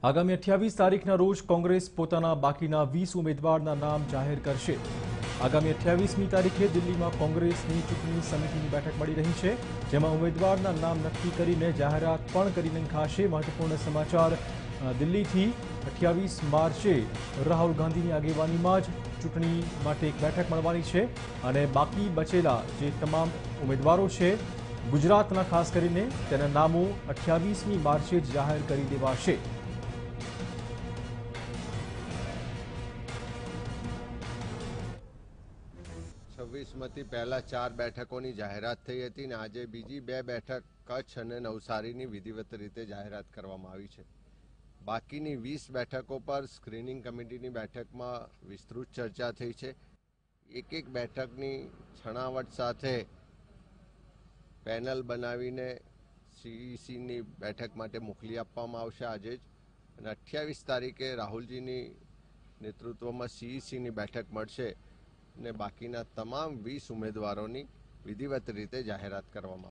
આગામી 28 તારીખના રોજ કોંગ્રેસ પોતાના બાકીના 20 ઉમેદવારના નામ જાહેર કરશે। આગામી 28મી તારીખે દિલ્હીમાં કોંગ્રેસની ચૂંટણી સમિતિની બેઠક મળી રહી છે, જેમાં ઉમેદવારના નામ નક્કી કરીને જાહેરાત પણ કરી નંખાશે। મહત્વપૂર્ણ સમાચાર દિલ્હીથી 28 માર્ચે રાહુલ ગાંધીની આગેવાનીમાં જ ચૂંટણી માટે એક બેઠક મળવાની છે અને બાકી બચેલા જે તમામ ઉમેદવારો છે ગુજરાતના ખાસ કરીને તેના નામો 28મી માર્ચે જ જાહેર કરી દેવાશે। 26માંથી પહેલા 4 બેઠકોની જાહેરાત થઈ હતી અને આજે બીજી 2 બેઠક કચ્છ અને નવસારીની વિધિવત રીતે જાહેરાત કરવામાં આવી છે। બાકીની 20 બેઠકો પર સ્ક્રીનિંગ કમિટીની બેઠકમાં વિસ્તૃત ચર્ચા થઈ છે। એક બેઠકની છણાવટ સાથે પેનલ બનાવીને સીઈસીની બેઠક માટે મોકલી આપવામાં આવશે આજે જ, અને 28 તારીખે રાહુલજીની નેતૃત્વમાં સીઈસીની બેઠક મળશે અને બાકીના તમામ 20 ઉમેદવારોની વિધિવત રીતે જાહેરાત કરવામાં